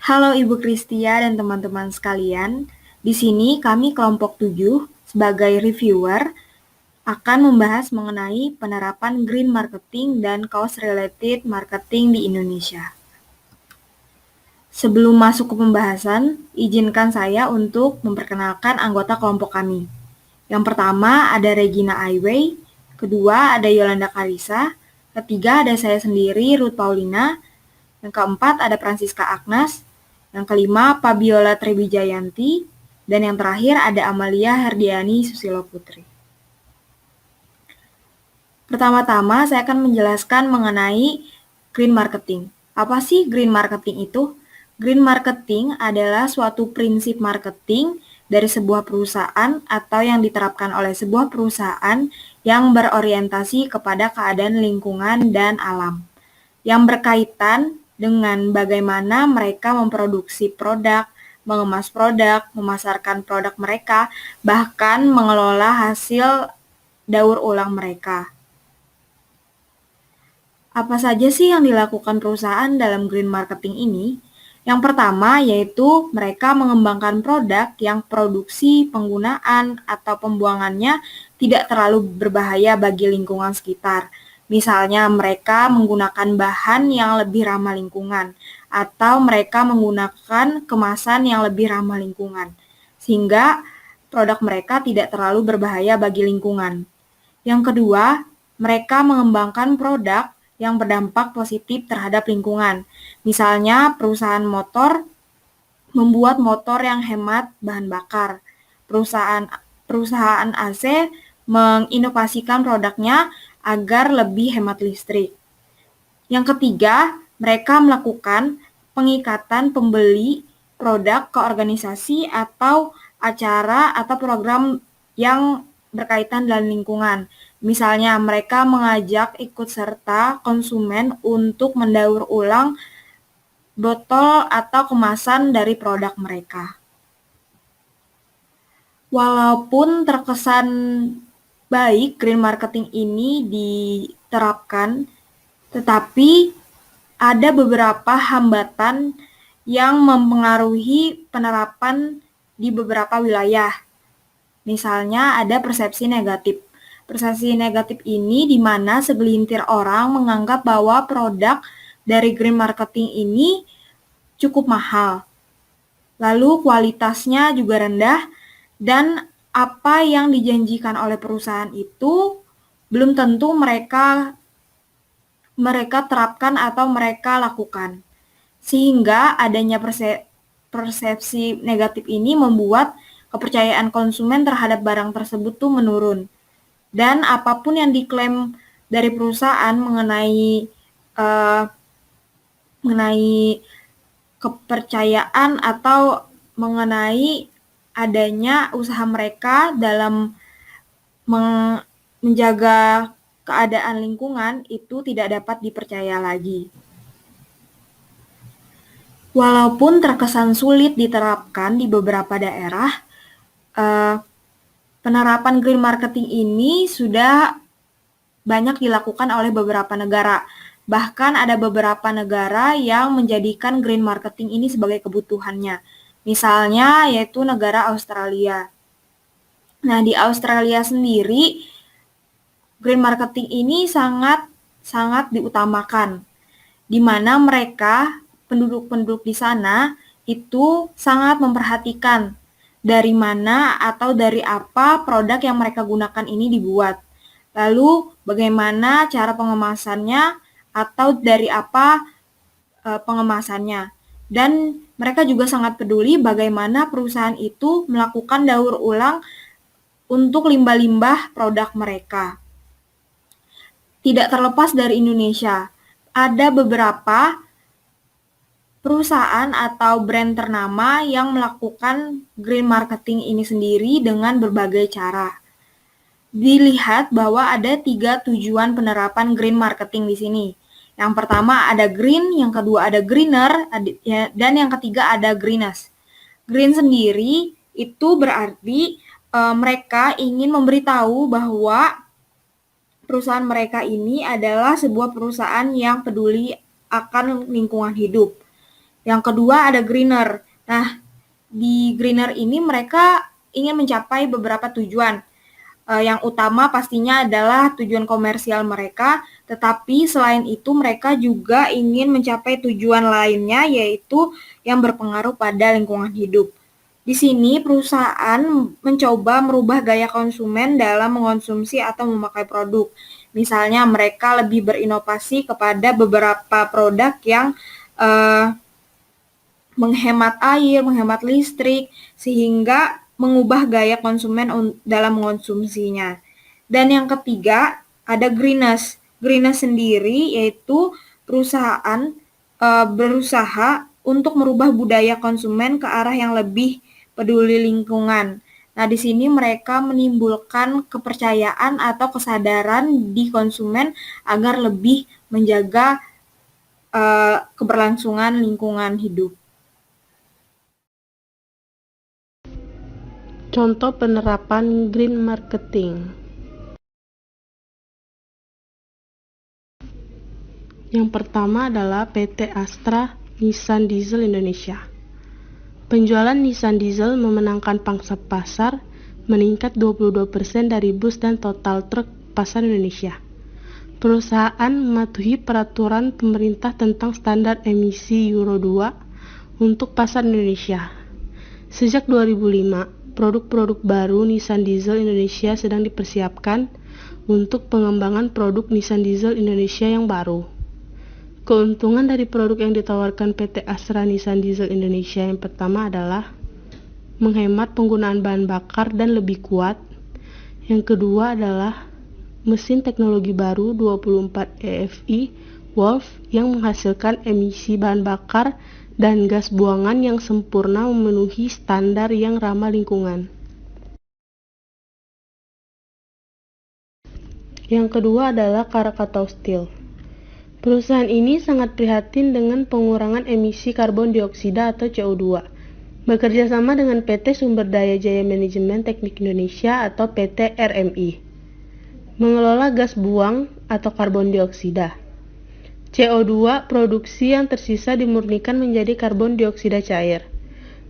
Halo Ibu Kristia dan teman-teman sekalian. Di sini kami kelompok 7 sebagai reviewer akan membahas mengenai penerapan green marketing dan cost related marketing di Indonesia. Sebelum masuk ke pembahasan, izinkan saya untuk memperkenalkan anggota kelompok kami. Yang pertama ada Regina Aiwei, kedua ada Yolanda Karisa, ketiga ada saya sendiri Ruth Paulina, yang keempat ada Francisca Agnes, yang kelima Fabiola Trebijayanti, dan yang terakhir ada Amalia Herdiani Susilo Putri. Pertama-tama saya akan menjelaskan mengenai green marketing. Apa sih green marketing itu? Green marketing adalah suatu prinsip marketing dari sebuah perusahaan atau yang diterapkan oleh sebuah perusahaan yang berorientasi kepada keadaan lingkungan dan alam, yang berkaitan dengan bagaimana mereka memproduksi produk, mengemas produk, memasarkan produk mereka, bahkan mengelola hasil daur ulang mereka. Apa saja sih yang dilakukan perusahaan dalam green marketing ini? Yang pertama yaitu mereka mengembangkan produk yang produksi, penggunaan, atau pembuangannya tidak terlalu berbahaya bagi lingkungan sekitar. Misalnya mereka menggunakan bahan yang lebih ramah lingkungan, atau mereka menggunakan kemasan yang lebih ramah lingkungan, sehingga produk mereka tidak terlalu berbahaya bagi lingkungan. Yang kedua, mereka mengembangkan produk yang berdampak positif terhadap lingkungan. Misalnya, perusahaan motor membuat motor yang hemat bahan bakar. Perusahaan AC menginovasikan produknya agar lebih hemat listrik. Yang ketiga, mereka melakukan pengikatan pembeli produk ke organisasi atau acara atau program yang berkaitan dengan lingkungan. Misalnya, mereka mengajak ikut serta konsumen untuk mendaur ulang botol atau kemasan dari produk mereka. Walaupun terkesan baik green marketing ini diterapkan, tetapi ada beberapa hambatan yang mempengaruhi penerapan di beberapa wilayah. Misalnya ada persepsi negatif. Persepsi negatif ini di mana segelintir orang menganggap bahwa produk dari green marketing ini cukup mahal. Lalu kualitasnya juga rendah dan apa yang dijanjikan oleh perusahaan itu belum tentu mereka terapkan atau mereka lakukan. Sehingga adanya persepsi negatif ini membuat kepercayaan konsumen terhadap barang tersebut tuh menurun. Dan apapun yang diklaim dari perusahaan mengenai kepercayaan atau mengenai adanya usaha mereka dalam menjaga keadaan lingkungan itu tidak dapat dipercaya lagi. Walaupun terkesan sulit diterapkan di beberapa daerah, penerapan green marketing ini sudah banyak dilakukan oleh beberapa negara. Bahkan ada beberapa negara yang menjadikan green marketing ini sebagai kebutuhannya. Misalnya yaitu negara Australia. Nah, di Australia sendiri green marketing ini sangat diutamakan, di mana mereka penduduk-penduduk di sana itu sangat memperhatikan dari mana atau dari apa produk yang mereka gunakan ini dibuat. Lalu bagaimana cara pengemasannya atau dari apa pengemasannya. Dan mereka juga sangat peduli bagaimana perusahaan itu melakukan daur ulang untuk limbah-limbah produk mereka. Tidak terlepas dari Indonesia, ada beberapa perusahaan atau brand ternama yang melakukan green marketing ini sendiri dengan berbagai cara. Dilihat bahwa ada 3 tujuan penerapan green marketing di sini. Yang pertama ada green, yang kedua ada greener, dan yang ketiga ada greenest. Green sendiri itu berarti mereka ingin memberitahu bahwa perusahaan mereka ini adalah sebuah perusahaan yang peduli akan lingkungan hidup. Yang kedua ada greener. Nah, di greener ini mereka ingin mencapai beberapa tujuan. Yang utama pastinya adalah tujuan komersial mereka, tetapi selain itu mereka juga ingin mencapai tujuan lainnya, yaitu yang berpengaruh pada lingkungan hidup. Di sini perusahaan mencoba merubah gaya konsumen dalam mengonsumsi atau memakai produk. Misalnya mereka lebih berinovasi kepada beberapa produk yang menghemat air, menghemat listrik, sehingga mengubah gaya konsumen dalam mengonsumsinya. Dan yang ketiga, ada greenness. Greenness sendiri yaitu perusahaan berusaha untuk merubah budaya konsumen ke arah yang lebih peduli lingkungan. Nah, di sini mereka menimbulkan kepercayaan atau kesadaran di konsumen agar lebih menjaga keberlangsungan lingkungan hidup. Contoh penerapan green marketing. Yang pertama adalah PT Astra Nissan Diesel Indonesia. Penjualan Nissan Diesel memenangkan pangsa pasar meningkat 22% dari bus dan total truk pasar Indonesia. Perusahaan mematuhi peraturan pemerintah tentang standar emisi Euro 2 untuk pasar Indonesia. Sejak 2005, produk-produk baru Nissan Diesel Indonesia sedang dipersiapkan untuk pengembangan produk Nissan Diesel Indonesia yang baru. Keuntungan dari produk yang ditawarkan PT Astra Nissan Diesel Indonesia yang pertama adalah menghemat penggunaan bahan bakar dan lebih kuat. Yang kedua adalah mesin teknologi baru 24 EFI Wolf yang menghasilkan emisi bahan bakar dan gas buangan yang sempurna memenuhi standar yang ramah lingkungan. Yang kedua adalah Krakatau Steel. Perusahaan ini sangat prihatin dengan pengurangan emisi karbon dioksida atau CO2. Bekerja sama dengan PT Sumber Daya Jaya Manajemen Teknik Indonesia atau PT RMI. Mengelola gas buang atau karbon dioksida. CO2 produksi yang tersisa dimurnikan menjadi karbon dioksida cair.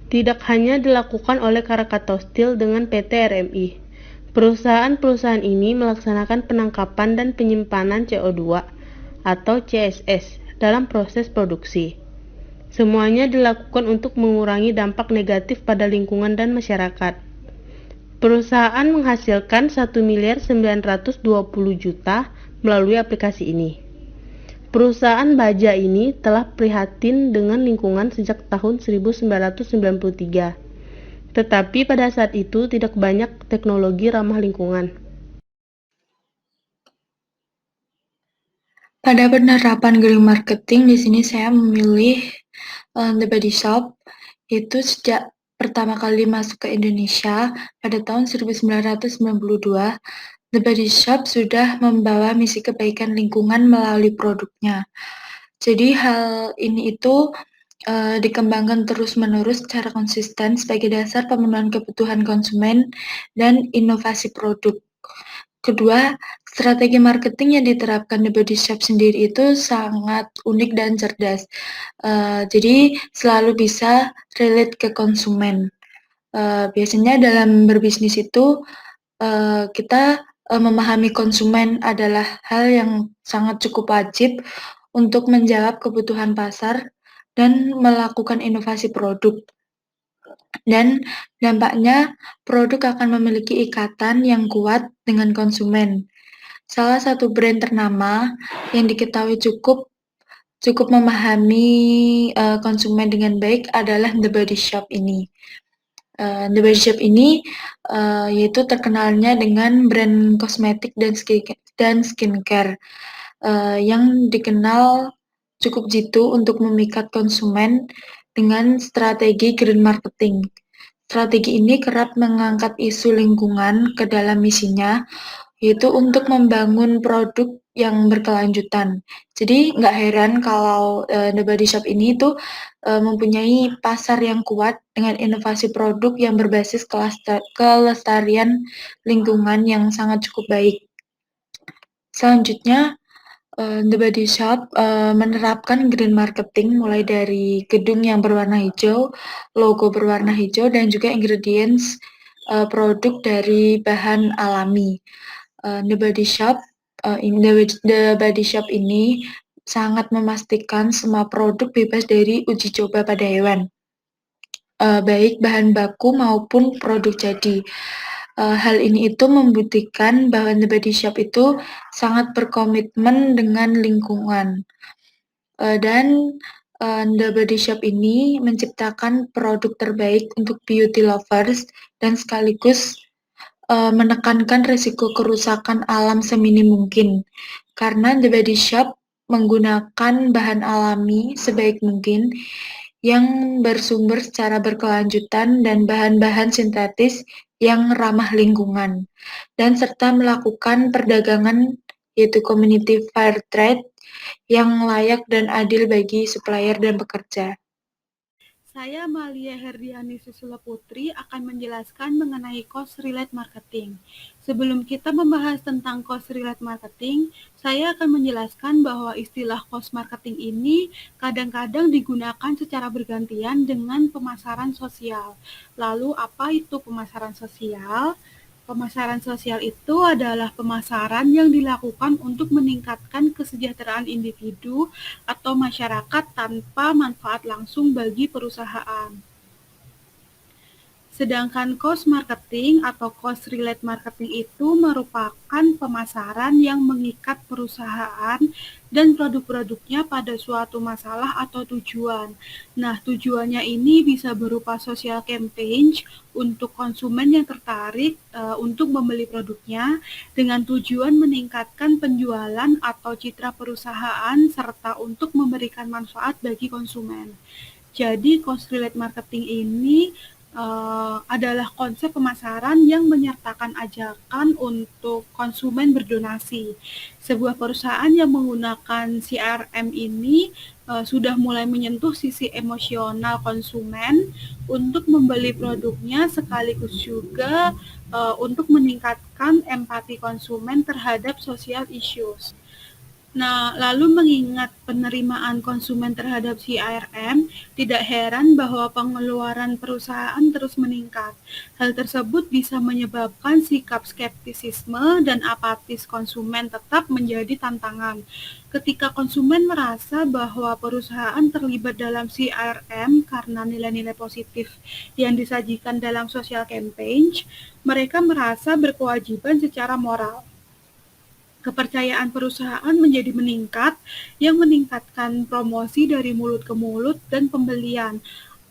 Tidak hanya dilakukan oleh Krakatau Steel dengan PT RMI. Perusahaan-perusahaan ini melaksanakan penangkapan dan penyimpanan CO2 atau CSS dalam proses produksi. Semuanya dilakukan untuk mengurangi dampak negatif pada lingkungan dan masyarakat. Perusahaan menghasilkan 1.920.000.000 melalui aplikasi ini. Perusahaan baja ini telah prihatin dengan lingkungan sejak tahun 1993. Tetapi pada saat itu tidak banyak teknologi ramah lingkungan. Pada penerapan green marketing di sini saya memilih The Body Shop, itu sejak pertama kali masuk ke Indonesia pada tahun 1992. The Body Shop sudah membawa misi kebaikan lingkungan melalui produknya. Jadi hal ini itu dikembangkan terus-menerus secara konsisten sebagai dasar pemenuhan kebutuhan konsumen dan inovasi produk. Kedua, strategi marketing yang diterapkan The Body Shop sendiri itu sangat unik dan cerdas. Jadi selalu bisa relate ke konsumen. Biasanya dalam berbisnis itu kita memahami konsumen adalah hal yang sangat cukup wajib untuk menjawab kebutuhan pasar dan melakukan inovasi produk. Dan dampaknya produk akan memiliki ikatan yang kuat dengan konsumen. Salah satu brand ternama yang diketahui cukup memahami konsumen dengan baik adalah The Body Shop ini. The Body Shop ini yaitu terkenalnya dengan brand kosmetik dan skincare yang dikenal cukup jitu untuk memikat konsumen dengan strategi green marketing. Strategi ini kerap mengangkat isu lingkungan ke dalam misinya, yaitu untuk membangun produk yang berkelanjutan. Jadi nggak heran kalau The Body Shop ini tuh mempunyai pasar yang kuat dengan inovasi produk yang berbasis kelestarian lingkungan yang sangat cukup baik. Selanjutnya, The Body Shop menerapkan green marketing mulai dari gedung yang berwarna hijau, logo berwarna hijau, dan juga ingredients produk dari bahan alami. The Body Shop The Body Shop ini sangat memastikan semua produk bebas dari uji coba pada hewan, baik bahan baku maupun produk jadi. Hal ini itu membuktikan bahwa The Body Shop itu sangat berkomitmen dengan lingkungan. Dan The Body Shop ini menciptakan produk terbaik untuk beauty lovers dan sekaligus menekankan risiko kerusakan alam seminim mungkin. Karena The Body Shop menggunakan bahan alami sebaik mungkin yang bersumber secara berkelanjutan dan bahan-bahan sintetis yang ramah lingkungan, dan serta melakukan perdagangan yaitu community fair trade yang layak dan adil bagi supplier dan pekerja. Saya Malia Herdiani Susula Putri akan menjelaskan mengenai cost relate marketing. Sebelum kita membahas tentang cost relate marketing, saya akan menjelaskan bahwa istilah cost marketing ini kadang-kadang digunakan secara bergantian dengan pemasaran sosial. Lalu apa itu pemasaran sosial? Pemasaran sosial itu adalah pemasaran yang dilakukan untuk meningkatkan kesejahteraan individu atau masyarakat tanpa manfaat langsung bagi perusahaan. Sedangkan cost marketing atau cost relate marketing itu merupakan pemasaran yang mengikat perusahaan dan produk-produknya pada suatu masalah atau tujuan. Nah, tujuannya ini bisa berupa social campaign untuk konsumen yang tertarik untuk membeli produknya dengan tujuan meningkatkan penjualan atau citra perusahaan serta untuk memberikan manfaat bagi konsumen. Jadi, cost relate marketing ini adalah konsep pemasaran yang menyertakan ajakan untuk konsumen berdonasi. Sebuah perusahaan yang menggunakan CRM ini sudah mulai menyentuh sisi emosional konsumen untuk membeli produknya sekaligus juga untuk meningkatkan empati konsumen terhadap social issues. Nah, lalu mengingat penerimaan konsumen terhadap CRM, tidak heran bahwa pengeluaran perusahaan terus meningkat. Hal tersebut bisa menyebabkan sikap skeptisisme dan apatis konsumen tetap menjadi tantangan. Ketika konsumen merasa bahwa perusahaan terlibat dalam CRM karena nilai-nilai positif yang disajikan dalam social campaign, mereka merasa berkewajiban secara moral. Kepercayaan perusahaan menjadi meningkat, yang meningkatkan promosi dari mulut ke mulut dan pembelian,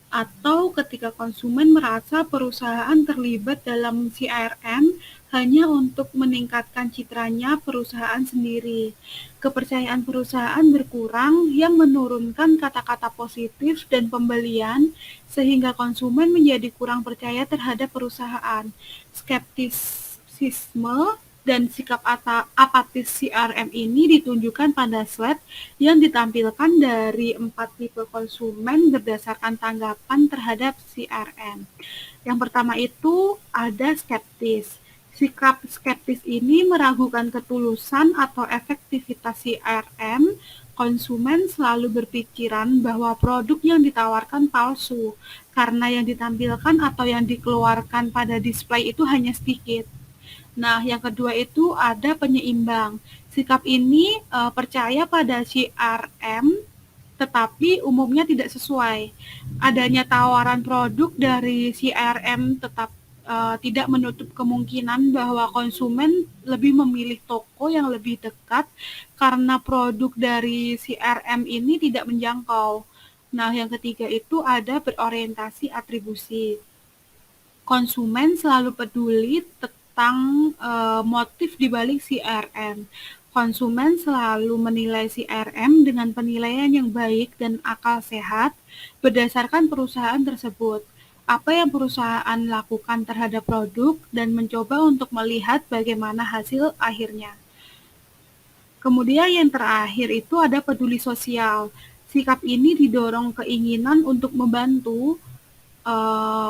atau ketika konsumen merasa perusahaan terlibat dalam CRM hanya untuk meningkatkan citranya perusahaan sendiri. Kepercayaan perusahaan berkurang yang menurunkan kata-kata positif dan pembelian sehingga konsumen menjadi kurang percaya terhadap perusahaan. Skeptisisme dan sikap apatis CRM ini ditunjukkan pada slide yang ditampilkan dari 4 tipe konsumen berdasarkan tanggapan terhadap CRM. Yang pertama itu ada skeptis. Sikap skeptis ini meragukan ketulusan atau efektivitas CRM. Konsumen selalu berpikiran bahwa produk yang ditawarkan palsu karena yang ditampilkan atau yang dikeluarkan pada display itu hanya sedikit. Nah, yang kedua itu ada penyeimbang. Sikap ini percaya pada CRM, tetapi umumnya tidak sesuai. Adanya tawaran produk dari CRM tetap tidak menutup kemungkinan bahwa konsumen lebih memilih toko yang lebih dekat karena produk dari CRM ini tidak menjangkau. Nah, yang ketiga itu ada berorientasi atribusi. Konsumen selalu peduli tentang motif di balik CRM. Konsumen selalu menilai CRM dengan penilaian yang baik dan akal sehat berdasarkan perusahaan tersebut. Apa yang perusahaan lakukan terhadap produk dan mencoba untuk melihat bagaimana hasil akhirnya. Kemudian yang terakhir itu ada peduli sosial. Sikap ini didorong keinginan untuk membantu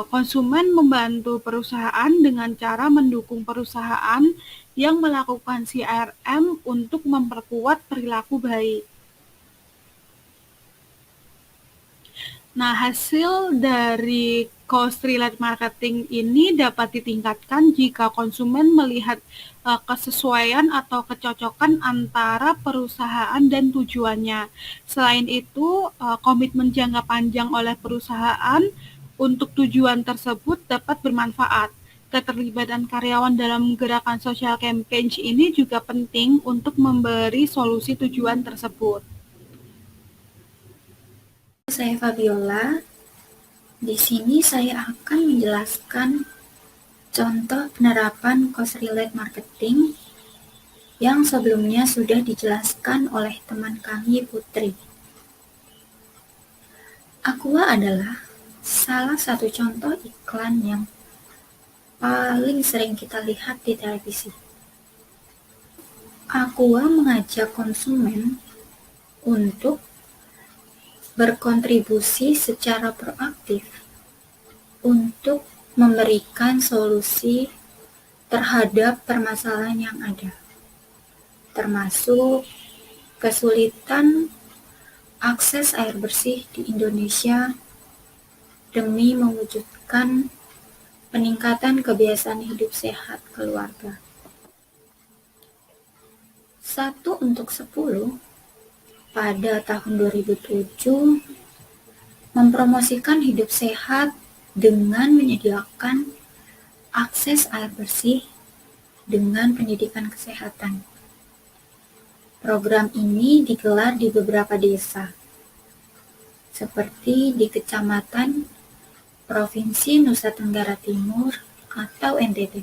konsumen membantu perusahaan dengan cara mendukung perusahaan yang melakukan CRM untuk memperkuat perilaku baik. Nah, hasil dari cost-related marketing ini dapat ditingkatkan jika konsumen melihat kesesuaian atau kecocokan antara perusahaan dan tujuannya. Selain itu, komitmen jangka panjang oleh perusahaan untuk tujuan tersebut dapat bermanfaat. Keterlibatan karyawan dalam gerakan social campaign ini juga penting untuk memberi solusi tujuan tersebut. Saya Fabiola. Di sini saya akan menjelaskan contoh penerapan cost-related marketing yang sebelumnya sudah dijelaskan oleh teman kami Putri. Aqua adalah salah satu contoh iklan yang paling sering kita lihat di televisi. Aqua mengajak konsumen untuk berkontribusi secara proaktif untuk memberikan solusi terhadap permasalahan yang ada, termasuk kesulitan akses air bersih di Indonesia demi mewujudkan peningkatan kebiasaan hidup sehat keluarga. 1/10 pada tahun 2007 mempromosikan hidup sehat dengan menyediakan akses air bersih dengan pendidikan kesehatan. Program ini digelar di beberapa desa, seperti di Kecamatan Provinsi Nusa Tenggara Timur atau NTT.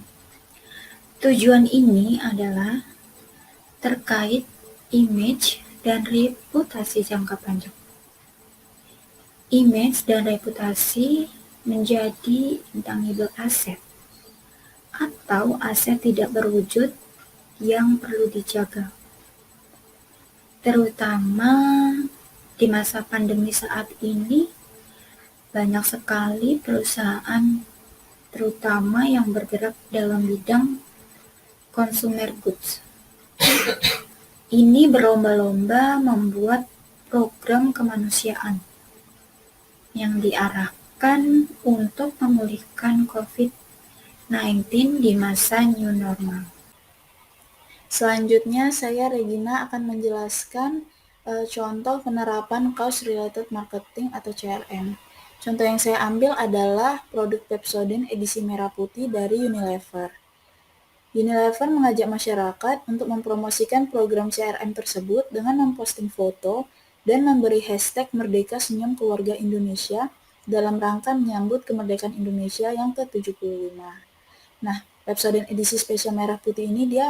Tujuan ini adalah terkait image dan reputasi jangka panjang. Image dan reputasi menjadi intangible asset atau aset tidak berwujud yang perlu dijaga. Terutama di masa pandemi saat ini, banyak sekali perusahaan terutama yang bergerak dalam bidang consumer goods. Ini berlomba-lomba membuat program kemanusiaan yang diarahkan untuk memulihkan COVID-19 di masa new normal. Selanjutnya, saya Regina akan menjelaskan contoh penerapan cost-related marketing atau CRM. Contoh yang saya ambil adalah produk Pepsodent edisi merah putih dari Unilever. Unilever mengajak masyarakat untuk mempromosikan program CRM tersebut dengan memposting foto dan memberi hashtag Merdeka Senyum Keluarga Indonesia dalam rangka menyambut kemerdekaan Indonesia yang ke-75. Nah, Pepsodent edisi spesial merah putih ini dia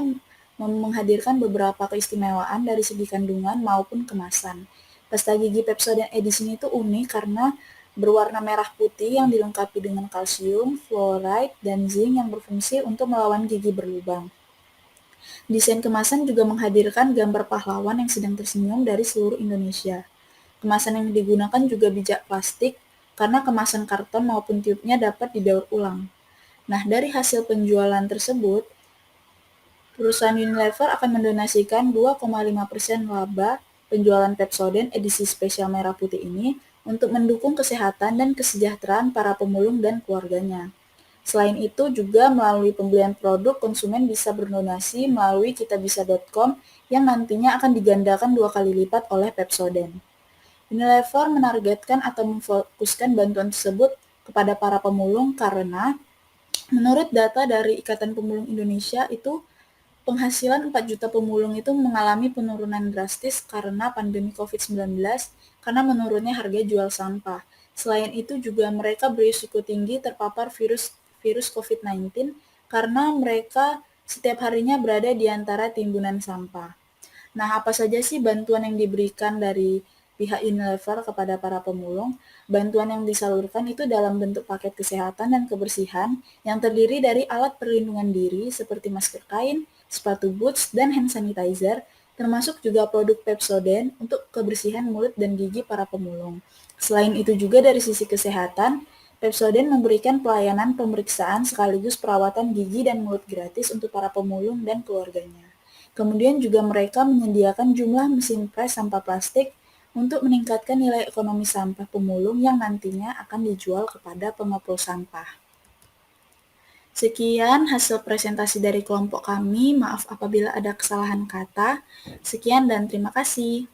menghadirkan beberapa keistimewaan dari segi kandungan maupun kemasan. Pasta gigi Pepsodent edisi ini tuh unik karena berwarna merah putih yang dilengkapi dengan kalsium, fluoride, dan zinc yang berfungsi untuk melawan gigi berlubang. Desain kemasan juga menghadirkan gambar pahlawan yang sedang tersenyum dari seluruh Indonesia. Kemasan yang digunakan juga bijak plastik karena kemasan karton maupun tiupnya dapat didaur ulang. Nah, dari hasil penjualan tersebut, perusahaan Unilever akan mendonasikan 2,5% laba penjualan Pepsodent edisi spesial merah putih ini untuk mendukung kesehatan dan kesejahteraan para pemulung dan keluarganya. Selain itu juga melalui pembelian produk, konsumen bisa berdonasi melalui kitabisa.com yang nantinya akan digandakan 2 kali lipat oleh Pepsodent. Unilever menargetkan atau memfokuskan bantuan tersebut kepada para pemulung karena menurut data dari Ikatan Pemulung Indonesia itu penghasilan 4 juta pemulung itu mengalami penurunan drastis karena pandemi COVID-19 karena menurunnya harga jual sampah. Selain itu juga mereka berisiko tinggi terpapar virus COVID-19 karena mereka setiap harinya berada di antara timbunan sampah. Nah, apa saja sih bantuan yang diberikan dari pihak Unilever kepada para pemulung? Bantuan yang disalurkan itu dalam bentuk paket kesehatan dan kebersihan yang terdiri dari alat perlindungan diri seperti masker kain, sepatu boots, dan hand sanitizer, termasuk juga produk Pepsodent untuk kebersihan mulut dan gigi para pemulung. Selain itu juga dari sisi kesehatan, Pepsodent memberikan pelayanan pemeriksaan sekaligus perawatan gigi dan mulut gratis untuk para pemulung dan keluarganya. Kemudian juga mereka menyediakan jumlah mesin pres sampah plastik untuk meningkatkan nilai ekonomi sampah pemulung yang nantinya akan dijual kepada pengepul sampah. Sekian hasil presentasi dari kelompok kami. Maaf apabila ada kesalahan kata. Sekian dan terima kasih.